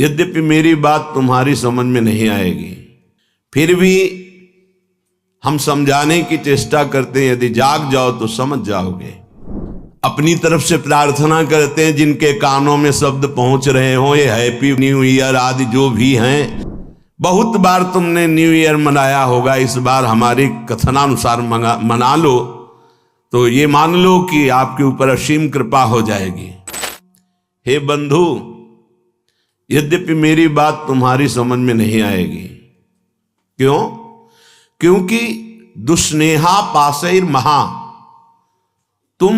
यद्यपि मेरी बात तुम्हारी समझ में नहीं आएगी, फिर भी हम समझाने की चेष्टा करते हैं। यदि जाग जाओ तो समझ जाओगे। अपनी तरफ से प्रार्थना करते हैं जिनके कानों में शब्द पहुंच रहे हो, ये हैप्पी न्यू ईयर आदि जो भी हैं। बहुत बार तुमने न्यू ईयर मनाया होगा, इस बार हमारी कथनानुसार मना लो तो ये मान लो कि आपके ऊपर असीम कृपा हो जाएगी। हे बंधु, यद्यपि मेरी बात तुम्हारी समझ में नहीं आएगी। क्यों? क्योंकि दुस्नेहा पासैर महा, तुम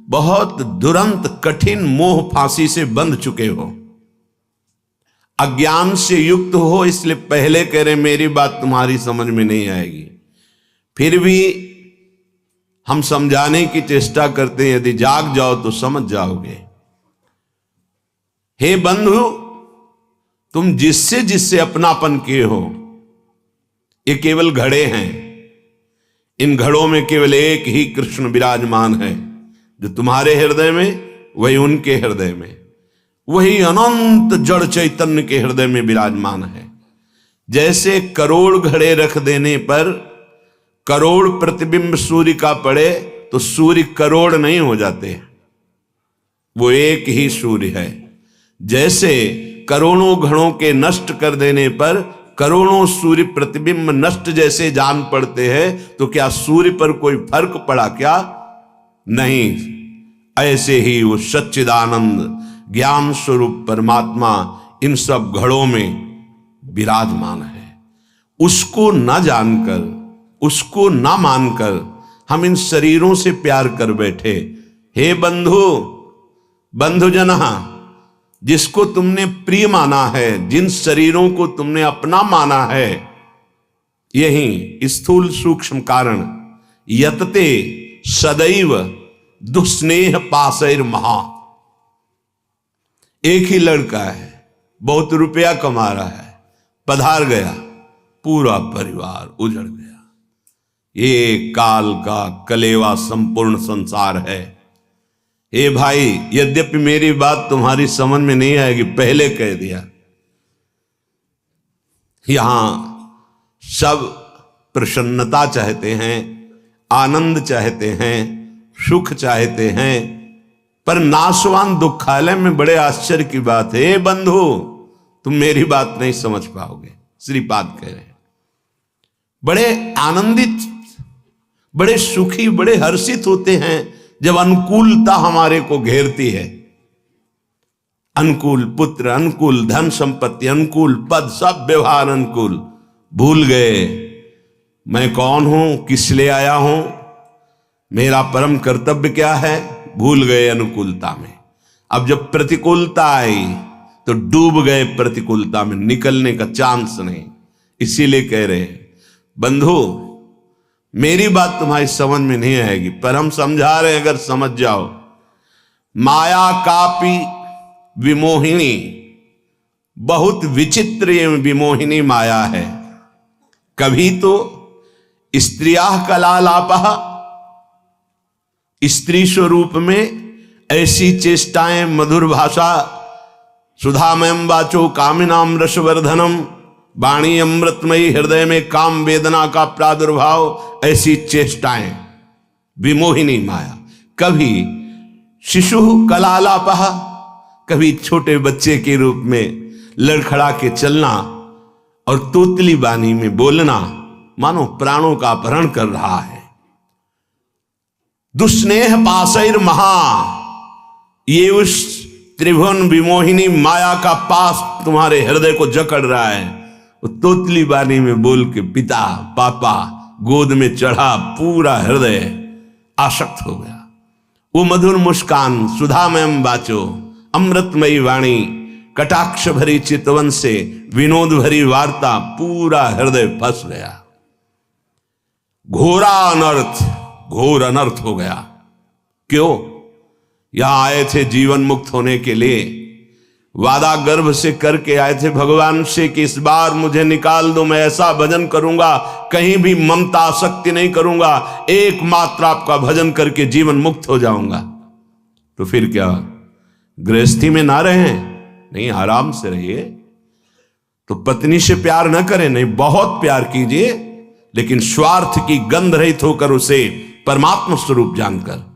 बहुत दुरंत कठिन मोह फांसी से बंध चुके हो, अज्ञान से युक्त हो। इसलिए पहले कह रहे मेरी बात तुम्हारी समझ में नहीं आएगी, फिर भी हम समझाने की चेष्टा करते हैं। यदि जाग जाओ तो समझ जाओगे। हे बंधु, तुम जिससे जिससे अपनापन किए हो, ये केवल घड़े हैं। इन घड़ों में केवल एक ही कृष्ण विराजमान है, जो तुम्हारे हृदय में वही उनके हृदय में, वही अनंत जड़ चैतन्य के हृदय में विराजमान है। जैसे करोड़ घड़े रख देने पर करोड़ प्रतिबिंब सूर्य का पड़े तो सूर्य करोड़ नहीं हो जाते, वो एक ही सूर्य है। जैसे करोड़ों घड़ों के नष्ट कर देने पर करोड़ों सूर्य प्रतिबिंब नष्ट जैसे जान पड़ते हैं, तो क्या सूर्य पर कोई फर्क पड़ा क्या? नहीं। ऐसे ही वो सच्चिदानंद ज्ञान स्वरूप परमात्मा इन सब घड़ों में विराजमान है। उसको न जानकर, उसको न मानकर हम इन शरीरों से प्यार कर बैठे। हे बंधु, बंधुजना, जिसको तुमने प्रिय माना है, जिन शरीरों को तुमने अपना माना है, यही स्थूल सूक्ष्म कारण यतते सदैव दुस्नेह पासैर महा। एक ही लड़का है, बहुत रुपया कमा रहा है, पधार गया, पूरा परिवार उजड़ गया। ये काल का कलेवा संपूर्ण संसार है। हे भाई, यद्यपि मेरी बात तुम्हारी समझ में नहीं आएगी, पहले कह दिया। यहां सब प्रसन्नता चाहते हैं, आनंद चाहते हैं, सुख चाहते हैं, पर नाशवान दुखालय में बड़े आश्चर्य की बात है। बंधु, तुम मेरी बात नहीं समझ पाओगे। श्रीपाद कह रहे हैं, बड़े आनंदित, बड़े सुखी, बड़े हर्षित होते हैं जब अनुकूलता हमारे को घेरती है। अनुकूल पुत्र, अनुकूल धन संपत्ति, अनुकूल पद, सब व्यवहार अनुकूल। भूल गए मैं कौन हूं, किस लिए आया हूं, मेरा परम कर्तव्य क्या है, भूल गए अनुकूलता में। अब जब प्रतिकूलता आई तो डूब गए प्रतिकूलता में, निकलने का चांस नहीं। इसीलिए कह रहे हैं बंधु, मेरी बात तुम्हारी समझ में नहीं आएगी, पर हम समझा रहे हैं, अगर समझ जाओ। माया कापी विमोहिनी, बहुत विचित्र ये विमोहिनी माया है। कभी तो स्त्रियाः कलालापः, स्त्री स्वरूप में ऐसी चेष्टाएं, मधुर भाषा, सुधामयम वाचो कामिनाम रसवर्धनम, वाणी अमृतमयी, हृदय में काम वेदना का प्रादुर्भाव, ऐसी चेष्टाएं, विमोहिनी माया। कभी शिशु कलालापः, कभी छोटे बच्चे के रूप में लड़खड़ा के चलना और तोतली बानी में बोलना, मानो प्राणों का अपहरण कर रहा है। दुस्नेह पासैर महा, ये उस त्रिभुवन विमोहिनी माया का पास तुम्हारे हृदय को जकड़ रहा है। वो तोतली बानी में बोल के पिता पापा गोद में चढ़ा, पूरा हृदय आसक्त हो गया। वो मधुर मुस्कान, सुधामयम वाचो, अमृतमयी वाणी, कटाक्ष भरी चितवन से विनोद भरी वार्ता, पूरा हृदय फंस गया। घोरा अनर्थ, घोर अनर्थ हो गया। क्यों? यहां आए थे जीवन मुक्त होने के लिए, वादा गर्भ से करके आए थे भगवान से कि इस बार मुझे निकाल दो, मैं ऐसा भजन करूंगा, कहीं भी ममता आसक्ति नहीं करूंगा, एकमात्र आपका भजन करके जीवन मुक्त हो जाऊंगा। तो फिर क्या गृहस्थी में ना रहे, नहीं, आराम से रहिए। तो पत्नी से प्यार न करें, नहीं, बहुत प्यार कीजिए, लेकिन स्वार्थ की गंध रहित होकर उसे परमात्मा स्वरूप जानकर।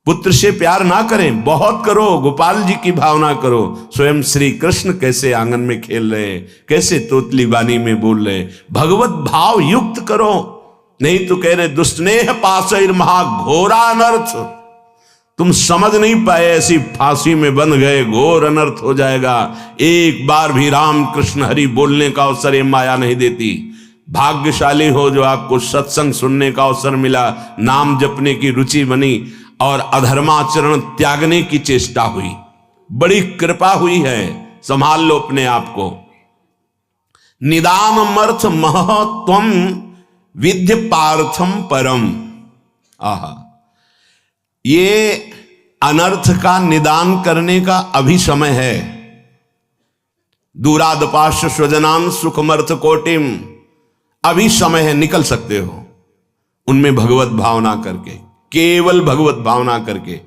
पुत्र से प्यार ना करें, बहुत करो, गोपाल जी की भावना करो। स्वयं श्री कृष्ण कैसे आंगन में खेल रहे हैं, कैसे तोतली वाणी में बोल रहे हैं, भगवत भाव युक्त करो। नहीं तो कह रहे दुष्स्नेह पाशैर महाघोरा अनर्थ। तुम समझ नहीं पाए, ऐसी फांसी में बंध गए, घोर अनर्थ हो जाएगा। एक बार भी राम कृष्ण हरि बोलने का अवसर ये माया नहीं देती। भाग्यशाली हो जो आपको सत्संग सुनने का अवसर मिला, नाम जपने की रुचि बनी और अधर्माचरण त्यागने की चेष्टा हुई। बड़ी कृपा हुई है, संभाल लो अपने आप को। निदानमर्थ महत्वम विद्य पार्थम परम। आहा, ये अनर्थ का निदान करने का अभी समय है। दूरादपाश स्वजनान सुखमर्थ कोटिम, अभी समय है, निकल सकते हो उनमें भगवत भावना करके, केवल भगवत भावना करके।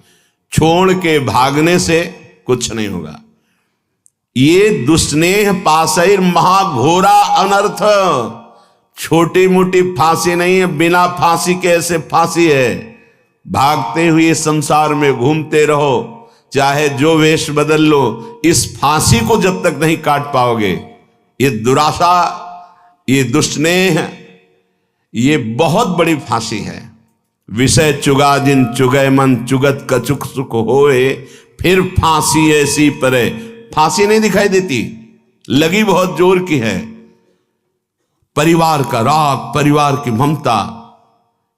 छोड़ के भागने से कुछ नहीं होगा। ये दुस्नेह पाशैर महाघोरा अनर्थ, छोटी मोटी फांसी नहीं है, बिना फांसी के ऐसे फांसी है। भागते हुए संसार में घूमते रहो, चाहे जो वेश बदल लो, इस फांसी को जब तक नहीं काट पाओगे, ये दुराशा, ये दुस्नेह, ये बहुत बड़ी फांसी है। विषय चुगा जिन चुगय मन, चुगत कचुक सुख होए, फिर फांसी ऐसी परे। फांसी नहीं दिखाई देती, लगी बहुत जोर की है। परिवार का राग, परिवार की ममता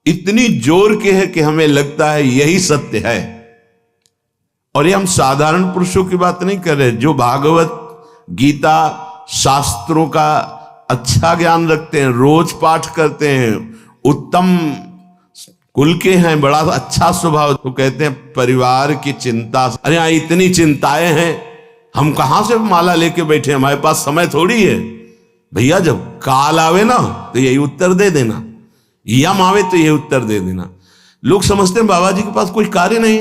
इतनी जोर की है कि हमें लगता है यही सत्य है। और ये हम साधारण पुरुषों की बात नहीं कर रहे, जो भागवत गीता शास्त्रों का अच्छा ज्ञान रखते हैं, रोज पाठ करते हैं, उत्तम कुल के हैं, बड़ा अच्छा स्वभाव, तो कहते हैं परिवार की चिंता। अरे यहाँ इतनी चिंताएं हैं, हम कहां से माला लेके बैठे, हमारे पास समय थोड़ी है। भैया जब काल आवे ना तो यही उत्तर दे देना, यम आवे तो यही उत्तर दे देना। लोग समझते हैं बाबा जी के पास कोई कार्य नहीं।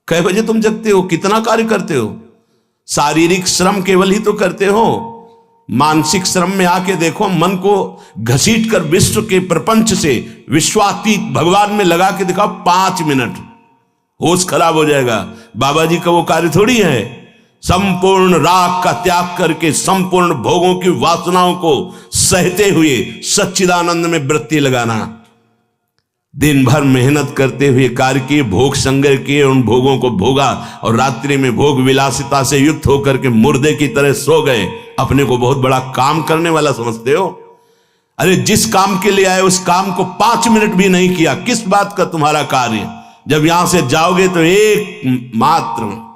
कै बजे तुम जगते हो, कितना कार्य करते हो? शारीरिक श्रम केवल ही तो करते हो, मानसिक श्रम में आके देखो, मन को घसीट कर विश्व के प्रपंच से विश्वातीत भगवान में लगा के दिखाओ 5 मिनट, होश खराब हो जाएगा। बाबा जी का वो कार्य थोड़ी है। संपूर्ण राग का त्याग करके संपूर्ण भोगों की वासनाओं को सहते हुए सच्चिदानंद में वृत्ति लगाना, दिन भर मेहनत करते हुए कार्य किए, भोग संग्रह किए, उन भोगों को भोगा और रात्रि में भोग विलासिता से युक्त होकर के मुर्दे की तरह सो गए। अपने को बहुत बड़ा काम करने वाला समझते हो? अरे जिस काम के लिए आए उस काम को 5 मिनट भी नहीं किया, किस बात का तुम्हारा कार्य? जब यहां से जाओगे तो एक मात्र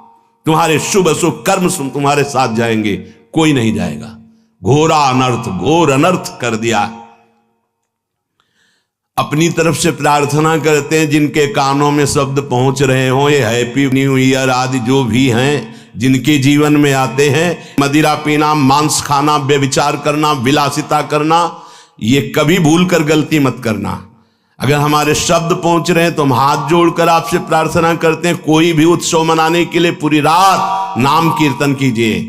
तुम्हारे शुभ अशुभ कर्म तुम्हारे साथ जाएंगे, कोई नहीं जाएगा। घोरा अनर्थ, घोर अनर्थ कर दिया। अपनी तरफ से प्रार्थना करते हैं, जिनके कानों में शब्द पहुंच रहे हो, ये हैप्पी न्यू ईयर आदि जो भी हैं, जिनके जीवन में आते हैं, मदिरा पीना, मांस खाना, व्यभिचार करना, विलासिता करना, ये कभी भूल कर गलती मत करना। अगर हमारे शब्द पहुंच रहे हैं तो हम हाथ जोड़कर आपसे प्रार्थना करते हैं, कोई भी उत्सव मनाने के लिए पूरी रात नाम कीर्तन कीजिए।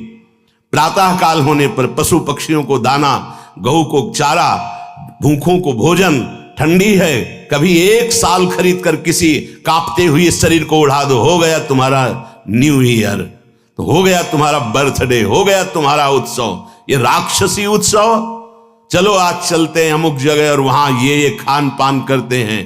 प्रातः काल होने पर पशु पक्षियों को दाना, गऊ को चारा, भूखों को भोजन, ठंडी है कभी 1 साल खरीद कर किसी कांपते हुए शरीर को उड़ा दो, हो गया तुम्हारा न्यू ईयर, तो हो गया तुम्हारा बर्थडे, हो गया तुम्हारा उत्सव। ये राक्षसी उत्सव, चलो आज चलते हैं अमुक जगह और वहां ये खान पान करते हैं,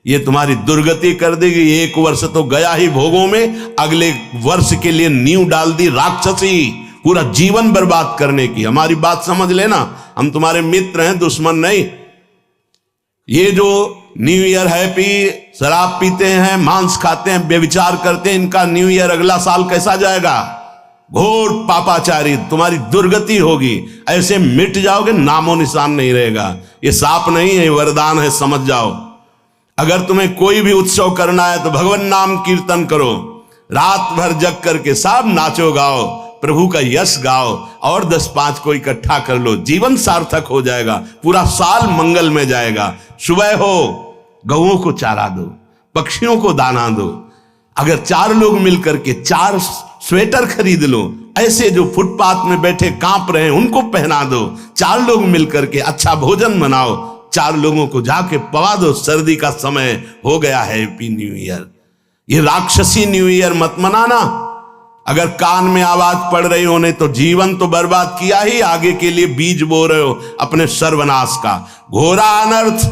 ये तुम्हारी दुर्गति कर देगी। 1 वर्ष तो गया ही भोगों में, अगले वर्ष के लिए नींव डाल दी राक्षसी, पूरा जीवन बर्बाद करने की। हमारी बात समझ लेना, हम तुम्हारे मित्र हैं, दुश्मन नहीं। ये जो न्यू ईयर हैप्पी, शराब पीते हैं, मांस खाते हैं, व्यभिचार करते हैं, इनका न्यू ईयर अगला साल कैसा जाएगा? घोर पापाचारी, तुम्हारी दुर्गति होगी। ऐसे मिट जाओगे, नामो निशान नहीं रहेगा। ये साप नहीं है, वरदान है, समझ जाओ। अगर तुम्हें कोई भी उत्सव करना है तो भगवान नाम कीर्तन करो, रात भर जग करके सब नाचो गाओ, प्रभु का यश गाओ, और 10-5 को इकट्ठा कर लो, जीवन सार्थक हो जाएगा, पूरा साल मंगल में जाएगा। सुबह हो गऊओं को चारा दो, पक्षियों को दाना दो। अगर 4 लोग मिलकर के 4 स्वेटर खरीद लो, ऐसे जो फुटपाथ में बैठे कांप रहे हैं उनको पहना दो। 4 लोग मिलकर के अच्छा भोजन बनाओ, 4 लोगों को जाके पवा दो। सर्दी का समय हो गया है, हैप्पी न्यू ईयर। ये राक्षसी न्यू ईयर मत मनाना। अगर कान में आवाज पड़ रही होने तो जीवन तो बर्बाद किया ही, आगे के लिए बीज बो रहे हो अपने सर्वनाश का। घोरा अनर्थ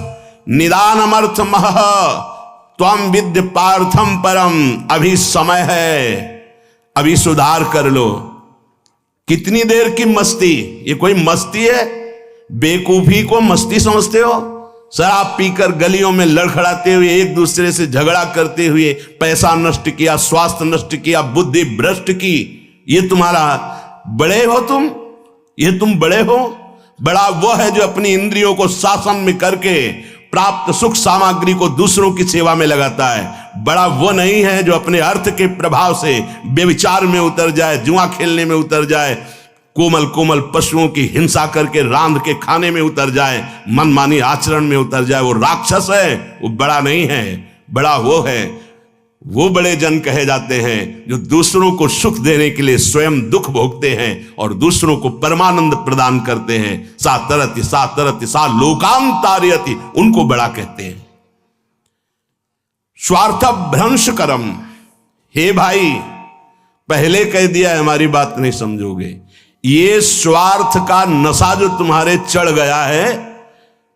निदान अमर्थ मह त्वम विद्य पार्थम परम। अभी समय है, अभी सुधार कर लो। कितनी देर की मस्ती? ये कोई मस्ती है? बेकूफी को मस्ती समझते हो? शराब पीकर गलियों में लड़खड़ाते हुए, एक दूसरे से झगड़ा करते हुए पैसा नष्ट किया, स्वास्थ्य नष्ट किया, बुद्धि भ्रष्ट की। ये तुम्हारा बड़े हो तुम? ये तुम बड़े हो? बड़ा वो है जो अपनी इंद्रियों को शासन में करके प्राप्त सुख सामग्री को दूसरों की सेवा में लगाता है। बड़ा वो नहीं है जो अपने अर्थ के प्रभाव से व्यभिचार में उतर जाए, जुआ खेलने में उतर जाए, कोमल कोमल पशुओं की हिंसा करके रांध के खाने में उतर जाए, मनमानी आचरण में उतर जाए। वो राक्षस है, वो बड़ा नहीं है। बड़ा वो है, वो बड़े जन कहे जाते हैं जो दूसरों को सुख देने के लिए स्वयं दुख भोगते हैं और दूसरों को परमानंद प्रदान करते हैं। सा तरति सा लोकांतारयति, उनको बड़ा कहते हैं। स्वार्थ भ्रंश करम। हे भाई, पहले कह दिया है, हमारी बात नहीं समझोगे। ये स्वार्थ का नशा जो तुम्हारे चढ़ गया है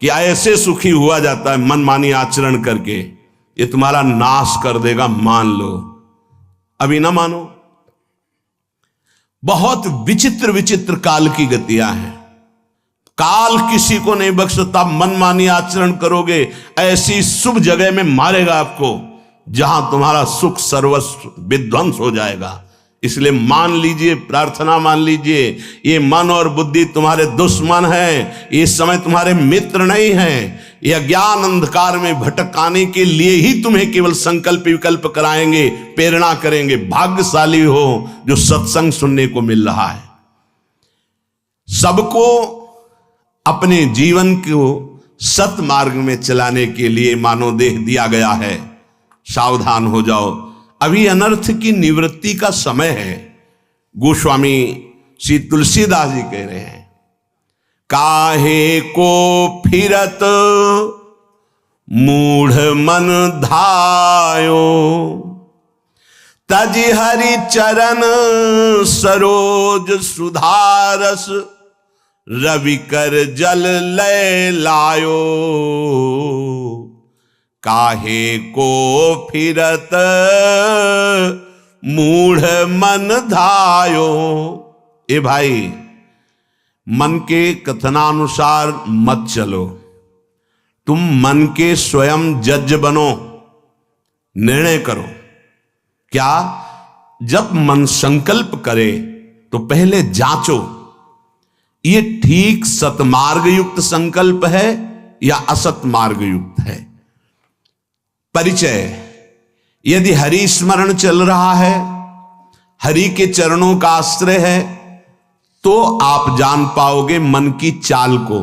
कि ऐसे सुखी हुआ जाता है मनमानी आचरण करके, ये तुम्हारा नाश कर देगा, मान लो। अभी ना मानो। बहुत विचित्र विचित्र काल की गतियां हैं। काल किसी को नहीं बख्शता। मनमानी आचरण करोगे, ऐसी शुभ जगह में मारेगा आपको जहां तुम्हारा सुख सर्वस्व विध्वंस हो जाएगा। इसलिए मान लीजिए, प्रार्थना मान लीजिए, ये मन और बुद्धि तुम्हारे दुश्मन है, ये समय तुम्हारे मित्र नहीं है। ये अज्ञान अंधकार में भटकाने के लिए ही तुम्हें केवल संकल्प विकल्प कराएंगे, प्रेरणा करेंगे। भाग्यशाली हो जो सत्संग सुनने को मिल रहा है। सबको अपने जीवन को सत मार्ग में चलाने के लिए मानव देह दिया गया है। सावधान हो जाओ, अभी अनर्थ की निवृत्ति का समय है। गोस्वामी श्री तुलसीदास जी कह रहे हैं, काहे को फिरत मूढ़ मन धायो, तज हरि चरण सरोज सुधारस, रवि कर जल लय लायो। काहे को फिरत मूढ़ मन धायो। ए भाई, मन के कथनानुसार मत चलो। तुम मन के स्वयं जज बनो, निर्णय करो। क्या? जब मन संकल्प करे तो पहले जांचो, ये ठीक सतमार्ग युक्त संकल्प है या असत मार्ग युक्त है। परिचय, यदि हरि स्मरण चल रहा है, हरि के चरणों का आश्रय है, तो आप जान पाओगे मन की चाल को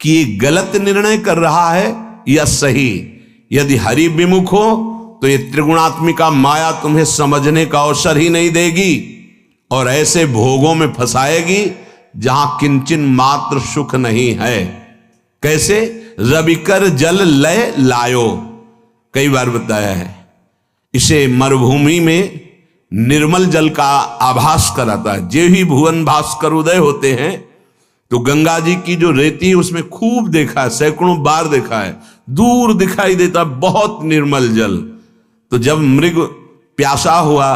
कि ये गलत निर्णय कर रहा है या सही। यदि हरि विमुख हो तो ये त्रिगुणात्मिका माया तुम्हें समझने का अवसर ही नहीं देगी और ऐसे भोगों में फंसाएगी जहां किंचन मात्र सुख नहीं है। कैसे? रविकर जल लय लायो, कई बार बताया है। इसे मरुभूमि में निर्मल जल का आभास कराता है। जे ही भुवन भास्कर उदय होते हैं तो गंगा जी की जो रेती है उसमें खूब देखा है, सैकड़ों बार देखा है, दूर दिखाई देता बहुत निर्मल जल। तो जब मृग प्यासा हुआ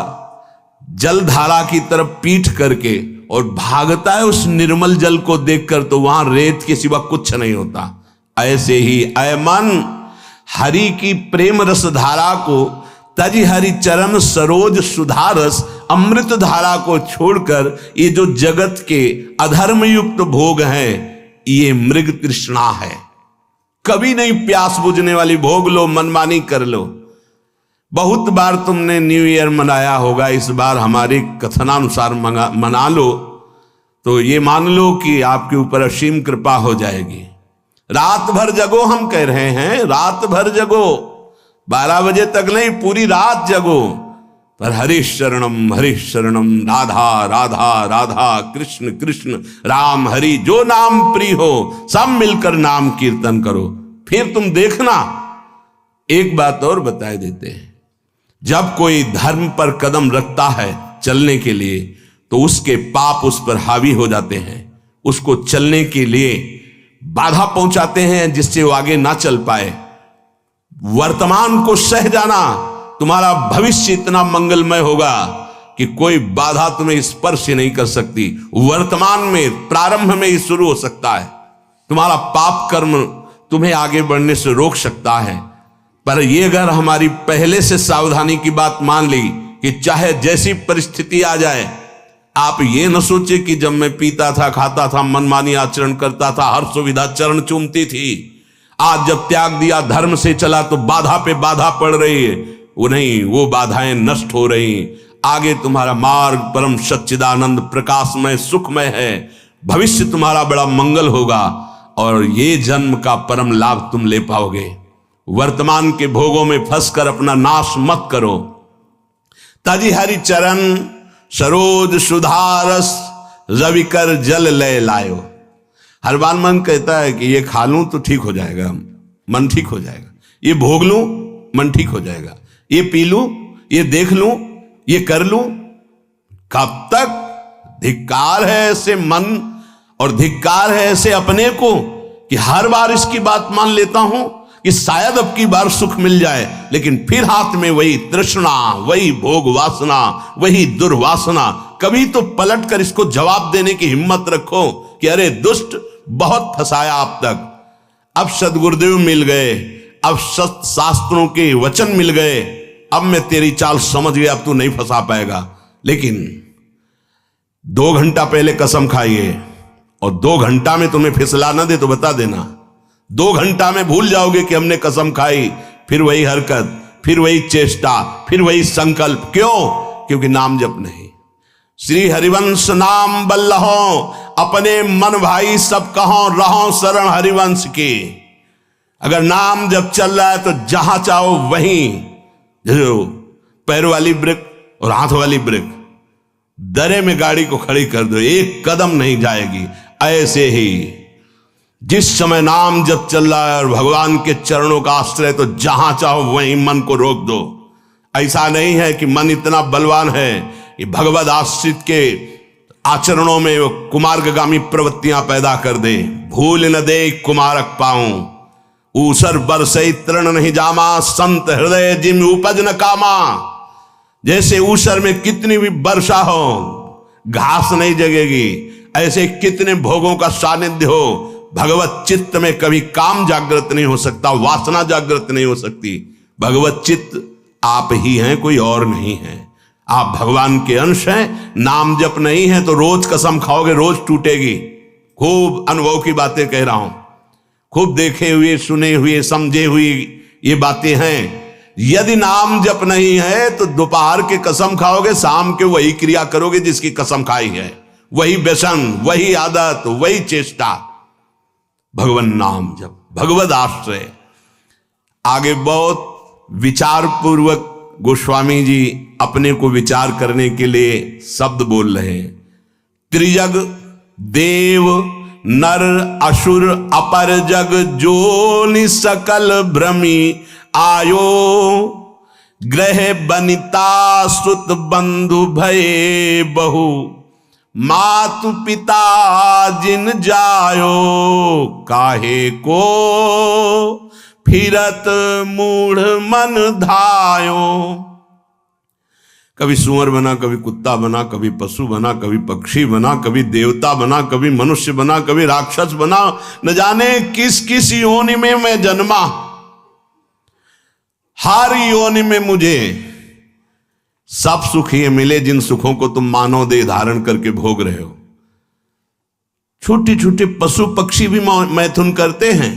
जल धारा की तरफ पीठ करके और भागता है उस निर्मल जल को देखकर, तो वहां रेत के सिवा कुछ नहीं होता। ऐसे ही अय मन, हरि की प्रेम रस धारा को, तज हरि चरण सरोज सुधारस, अमृत धारा को छोड़कर ये जो जगत के अधर्म युक्त भोग हैं, ये मृग तृष्णा है। कभी नहीं प्यास बुझने वाली भोग लो, मनमानी कर लो। बहुत बार तुमने न्यू ईयर मनाया होगा, इस बार हमारी कथनानुसार मना लो तो ये मान लो कि आपके ऊपर असीम कृपा हो जाएगी। रात भर जगो, हम कह रहे हैं रात भर जगो, 12 बजे तक नहीं, पूरी रात जगो। पर हरीश शरणम राधा राधा राधा कृष्ण कृष्ण राम हरि, जो नाम प्रिय हो सब मिलकर नाम कीर्तन करो। फिर तुम देखना। एक बात और बताए देते हैं, जब कोई धर्म पर कदम रखता है चलने के लिए तो उसके पाप उस पर हावी हो जाते हैं, उसको चलने के लिए बाधा पहुंचाते हैं जिससे वो आगे ना चल पाए। वर्तमान को सह जाना, तुम्हारा भविष्य इतना मंगलमय होगा कि कोई बाधा तुम्हें स्पर्श ही नहीं कर सकती। वर्तमान में प्रारंभ में ही शुरू हो सकता है। तुम्हारा पाप कर्म तुम्हें आगे बढ़ने से रोक सकता है। पर यह अगर हमारी पहले से सावधानी की बात मान ली कि चाहे जैसी परिस्थिति आ जाए, आप ये न सोचे कि जब मैं पीता था, खाता था, मनमानी आचरण करता था, हर सुविधा चरण चूमती थी, आज जब त्याग दिया, धर्म से चला तो बाधा पे बाधा पड़ रही है। वो नहीं, वो बाधाएं नष्ट हो रही। आगे तुम्हारा मार्ग परम सच्चिदानंद प्रकाशमय सुखमय है। भविष्य तुम्हारा बड़ा मंगल होगा और ये जन्म का परम लाभ तुम ले पाओगे। वर्तमान के भोगों में फंसकर अपना नाश मत करो। तजी हरि चरण सरोज सुधारस रविकर जल लय लायो। हर बार मन कहता है कि ये खा लूं तो ठीक हो जाएगा, मन ठीक हो जाएगा, ये भोग लूं मन ठीक हो जाएगा, ये पी लूं, ये देख लूं, ये कर लूं। कब तक? धिक्कार है ऐसे मन और धिक्कार है ऐसे अपने को कि हर बार इसकी बात मान लेता हूं कि शायद अब की बार सुख मिल जाए, लेकिन फिर हाथ में वही तृष्णा, वही भोग वासना, वही दुर्वासना। कभी तो पलट कर इसको जवाब देने की हिम्मत रखो कि अरे दुष्ट, बहुत फंसाया अब तक, अब सदगुरुदेव मिल गए, अब सत शास्त्रों के वचन मिल गए, अब मैं तेरी चाल समझ गया, अब तू नहीं फंसा पाएगा। लेकिन 2 घंटा पहले कसम खाइए और 2 घंटा में तुम्हें फिसला ना दे तो बता देना। 2 घंटा में भूल जाओगे कि हमने कसम खाई, फिर वही हरकत, फिर वही चेष्टा, फिर वही संकल्प। क्यों? क्योंकि नाम जप नहीं। श्री हरिवंश नाम बल्लहो, अपने मन भाई सब कहो, रहो शरण हरिवंश की। अगर नाम जब चल रहा है तो जहां चाहो वहीं, जो पैर वाली ब्रेक और हाथ वाली ब्रेक, दरे में गाड़ी को खड़ी कर दो, 1 कदम नहीं जाएगी। ऐसे ही जिस समय नाम जब चल रहा है और भगवान के चरणों का आश्रय, तो जहां चाहो वहीं मन को रोक दो। ऐसा नहीं है कि मन इतना बलवान है कि भगवद आश्रित के आचरणों में वो कुमार्गामी प्रवृत्तियां पैदा कर दे। भूल न दे कुमारक पाऊं, ऊसर बरसई तृण नहीं जामा, संत हृदय जिम उपज न कामा। जैसे ऊसर में कितनी भी वर्षा हो घास नहीं जगेगी, ऐसे कितने भोगों का सानिध्य हो, भगवत चित्त में कभी काम जागृत नहीं हो सकता, वासना जागृत नहीं हो सकती। भगवत चित्त आप ही हैं, कोई और नहीं है। आप भगवान के अंश हैं। नाम जप नहीं है तो रोज कसम खाओगे, रोज टूटेगी। खूब अनुभव की बातें कह रहा हूं, खूब देखे हुए, सुने हुए, समझे हुए ये बातें हैं। यदि नाम जप नहीं है तो दोपहर के कसम खाओगे, शाम के वही क्रिया करोगे जिसकी कसम खाई है, वही व्यसन, वही आदत, वही चेष्टा। भगवान नाम जप, भगवद आश्रय। आगे बहुत विचार पूर्वक गोस्वामी जी अपने को विचार करने के लिए शब्द बोल रहे हैं। त्रिजग देव नर असुर अपर जग जोनि सकल भ्रमी आयो, ग्रह बनिता सुत बंधु भये बहु, मातु पिता जिन जायो, काहे को फिरत मूढ़ मन धायो। कभी सुअर बना, कभी कुत्ता बना, कभी पशु बना, कभी पक्षी बना, कभी देवता बना, कभी मनुष्य बना, कभी राक्षस बना, न जाने किस किस योनि में मैं जन्मा। हर योनि में मुझे सब सुख ये मिले जिन सुखों को तुम मानव देह धारण करके भोग रहे हो। छोटे छोटे पशु पक्षी भी मैथुन करते हैं,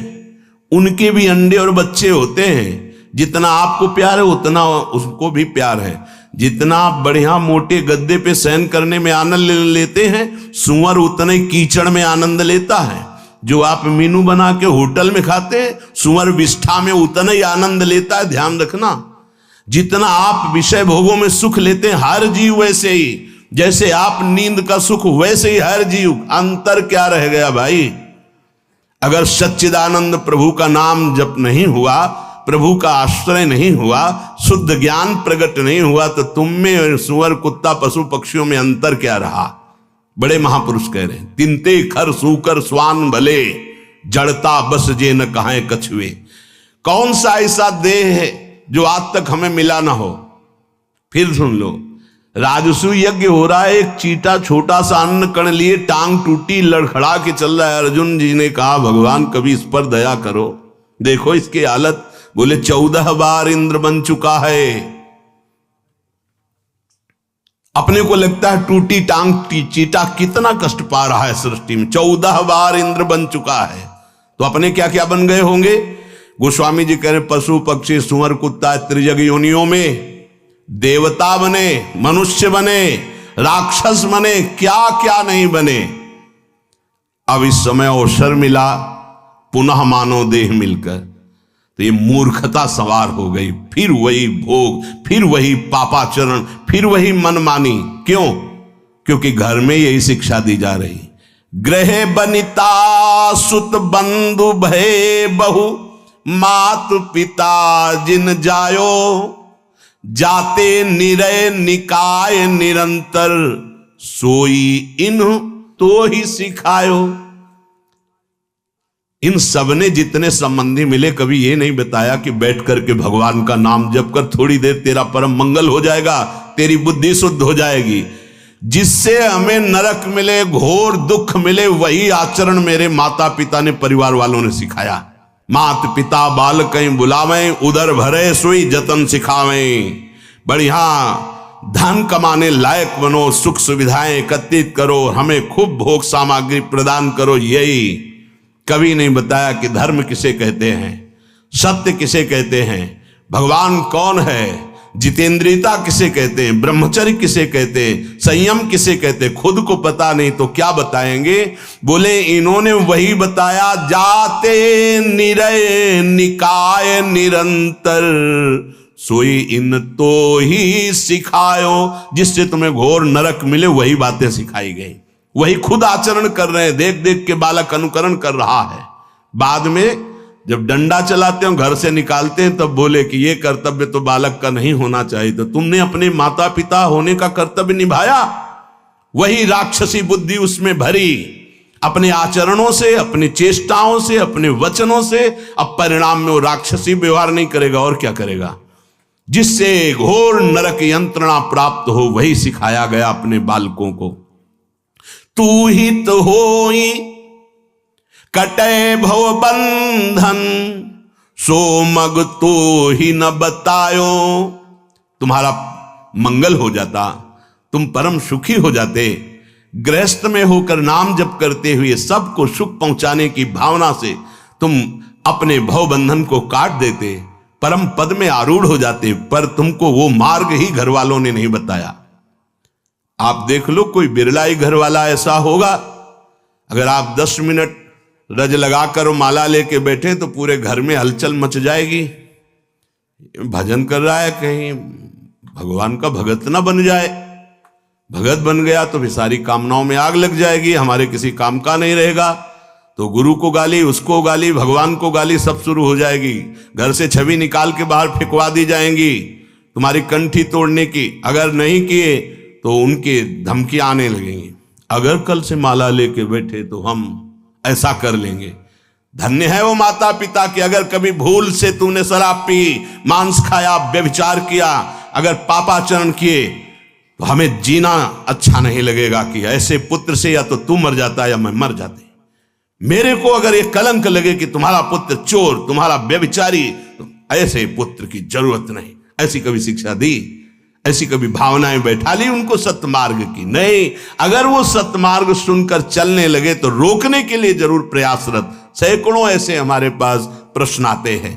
उनके भी अंडे और बच्चे होते हैं। जितना आपको प्यार है उतना उसको भी प्यार है। जितना बढ़िया मोटे गद्दे पे शयन करने में आनंद लेते हैं, सुअर उतने कीचड़ में आनंद लेता है। जो आप मीनू बना के होटल में खाते हैं, सुअर विष्ठा में उतना ही आनंद लेता है। ध्यान रखना, जितना आप विषय भोगों में सुख लेते हैं हर जीव वैसे ही, जैसे आप नींद का सुख वैसे ही हर जीव। अंतर क्या रह गया भाई? अगर सच्चिदानंद प्रभु का नाम जप नहीं हुआ, प्रभु का आश्रय नहीं हुआ, शुद्ध ज्ञान प्रकट नहीं हुआ, तो तुम में सुअर कुत्ता पशु पक्षियों में अंतर क्या रहा? बड़े महापुरुष कह रहे हैं, तिनते खर सूकर स्वान भले, जड़ता बस जे न कहां कछुए। कौन सा ऐसा देह है जो आज तक हमें मिला ना हो? फिर सुन लो, राजसु यज्ञ हो रहा है, एक चीटा छोटा सा अन्न कण लिए टांग टूटी लड़खड़ा के चल रहा है। अर्जुन जी ने कहा भगवान कभी इस पर दया करो, देखो इसकी हालत। बोले 14 बार इंद्र बन चुका है। अपने को लगता है टूटी टांग चीटा कितना कष्ट पा रहा है सृष्टि में, 14 बार इंद्र बन चुका है, तो अपने क्या क्या बन गए होंगे? गोस्वामी जी कह रहे पशु पक्षी सुअर कुत्ता त्रिजग योनियों में देवता बने, मनुष्य बने, राक्षस बने, क्या क्या नहीं बने। अब इस समय अवसर मिला पुनः मानव देह मिलकर, तो ये मूर्खता सवार हो गई। फिर वही भोग, फिर वही पापाचरण, फिर वही मनमानी। क्यों? क्योंकि घर में यही शिक्षा दी जा रही, गृह बनिता सुत बंधु भय बहु, मात पिता जिन जायो, जाते निरय निकाय निरंतर, सोई इन तो ही सिखायो। इन सब ने जितने संबंधी मिले कभी ये नहीं बताया कि बैठ करके भगवान का नाम जप कर थोड़ी देर तेरा परम मंगल हो जाएगा, तेरी बुद्धि शुद्ध हो जाएगी। जिससे हमें नरक मिले, घोर दुख मिले, वही आचरण मेरे माता पिता ने, परिवार वालों ने सिखाया। मात पिता बाल कहीं बुलावें, उदर भरे सोई जतन सिखावें। बढ़िया धन कमाने लायक बनो, सुख सुविधाएं एकत्रित करो, हमें खूब भोग सामग्री प्रदान करो। यही कभी नहीं बताया कि धर्म किसे कहते हैं, सत्य किसे कहते हैं, भगवान कौन है, जितेंद्रियता किसे कहते हैं, ब्रह्मचर्य किसे कहते हैं, संयम किसे कहते हैं। खुद को पता नहीं तो क्या बताएंगे? बोले इन्होंने वही बताया, जाते निरय निकाय निरंतर, सोई इन तो ही सिखायो। जिससे तुम्हें घोर नरक मिले वही बातें सिखाई गई, वही खुद आचरण कर रहे हैं। देख देख के बालक अनुकरण कर रहा है। बाद में जब डंडा चलाते हो, घर से निकालते हैं, तब बोले कि ये कर्तव्य तो बालक का नहीं होना चाहिए। तो तुमने अपने माता पिता होने का कर्तव्य निभाया, वही राक्षसी बुद्धि उसमें भरी, अपने आचरणों से, अपनी चेष्टाओं से, अपने वचनों से। अब परिणाम में वो राक्षसी व्यवहार नहीं करेगा और क्या करेगा? जिससे घोर नरक यंत्रणा प्राप्त हो वही सिखाया गया अपने बालकों को। तू हित होई कटे भव बंधन, सो मग तो ही न बतायो। तुम्हारा मंगल हो जाता, तुम परम सुखी हो जाते। गृहस्थ में होकर नाम जप करते हुए सबको सुख पहुंचाने की भावना से तुम अपने भव बंधन को काट देते, परम पद में आरूढ़ हो जाते। पर तुमको वो मार्ग ही घर वालों ने नहीं बताया। आप देख लो, कोई बिरला ही घर वाला ऐसा होगा, अगर आप 10 मिनट रज लगाकर माला लेके बैठे तो पूरे घर में हलचल मच जाएगी। भजन कर रहा है, कहीं भगवान का भगत ना बन जाए। भगत बन गया तो फिर सारी कामनाओं में आग लग जाएगी, हमारे किसी काम का नहीं रहेगा। तो गुरु को गाली, उसको गाली, भगवान को गाली, सब शुरू हो जाएगी। घर से छवि निकाल के बाहर फेंकवा दी जाएंगी, तुम्हारी कंठी तोड़ने की। अगर नहीं किए तो उनकी धमकियां आने लगेंगी, अगर कल से माला लेके बैठे तो हम ऐसा कर लेंगे। धन्य है वो माता पिता कि अगर कभी भूल से तूने शराब पी, मांस खाया, व्यभिचार किया, अगर पापाचरण किए, तो हमें जीना अच्छा नहीं लगेगा कि ऐसे पुत्र से या तो तू मर जाता या मैं मर जाते। मेरे को अगर ये कलंक लगे कि तुम्हारा पुत्र चोर, तुम्हारा व्यभिचारी, तो ऐसे पुत्र की जरूरत नहीं। ऐसी कभी शिक्षा दी, ऐसी कभी भावनाएं बैठा ली उनको सत्मार्ग की? नहीं। अगर वो सत्मार्ग सुनकर चलने लगे तो रोकने के लिए जरूर प्रयासरत। सैकड़ों ऐसे हमारे पास प्रश्न आते हैं।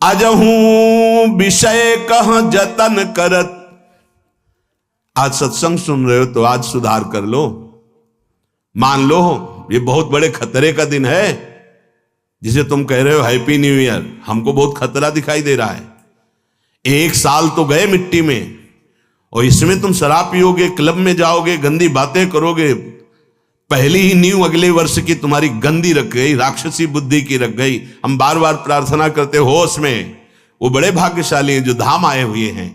अजहू विषय कह जतन करत। आज सत्संग सुन रहे हो तो आज सुधार कर लो। मान लो ये बहुत बड़े खतरे का दिन है, जिसे तुम कह रहे हो हैप्पी न्यू ईयर। हमको बहुत खतरा दिखाई दे रहा है। 1 साल तो गए मिट्टी में, और इसमें तुम शराब पियोगे, क्लब में जाओगे, गंदी बातें करोगे, पहली ही नींव अगले वर्ष की तुम्हारी गंदी रख गई, राक्षसी बुद्धि की रख गई। हम बार बार प्रार्थना करते होश में। वो बड़े भाग्यशाली हैं जो धाम आए हुए हैं,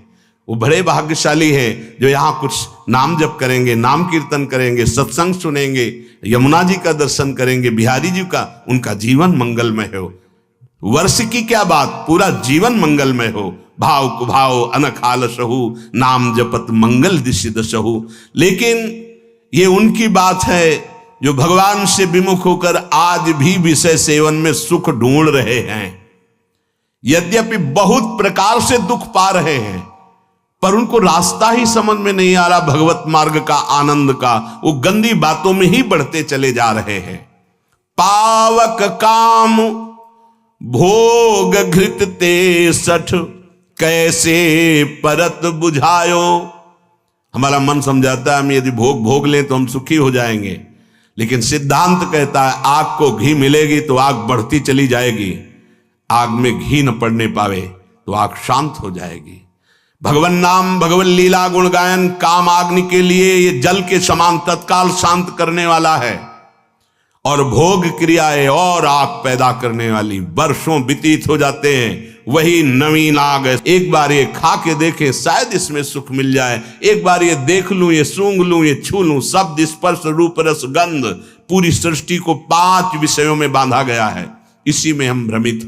वो बड़े भाग्यशाली हैं जो यहाँ कुछ नाम जप करेंगे, नाम कीर्तन करेंगे, सत्संग सुनेंगे, यमुना जी का दर्शन करेंगे, बिहारी जी का। उनका जीवन मंगलमय हो। वर्ष की क्या बात, पूरा जीवन मंगलमय हो। भाव कुभाव अनखाल सहु, नाम जपत मंगल दिशि दशहु। लेकिन ये उनकी बात है जो भगवान से विमुख होकर आज भी विषय सेवन में सुख ढूंढ रहे हैं। यद्यपि बहुत प्रकार से दुख पा रहे हैं, पर उनको रास्ता ही समझ में नहीं आ रहा भगवत मार्ग का, आनंद का। वो गंदी बातों में ही बढ़ते चले जा रहे हैं। पावक काम भोग घृत ते सठ, कैसे परत बुझायो। हमारा मन समझाता है हम यदि भोग लें तो हम सुखी हो जाएंगे, लेकिन सिद्धांत कहता है आग को घी मिलेगी तो आग बढ़ती चली जाएगी, आग में घी न पड़ने पावे तो आग शांत हो जाएगी। भगवान नाम, भगवान लीला, गुण गायन काम अग्नि के लिए ये जल के समान तत्काल शांत करने वाला है, और भोग क्रियाएं और आग पैदा करने वाली। वर्षों व्यतीत हो जाते हैं, वही नवीन आग है। एक बार ये खा के देखें, शायद इसमें सुख मिल जाए। एक बार ये देख लूं, ये सूंघ लूं, ये छू लूं। शब्द, स्पर्श, रूप, रस, गंध, पूरी सृष्टि को 5 विषयों में बांधा गया है। इसी में हम भ्रमित हो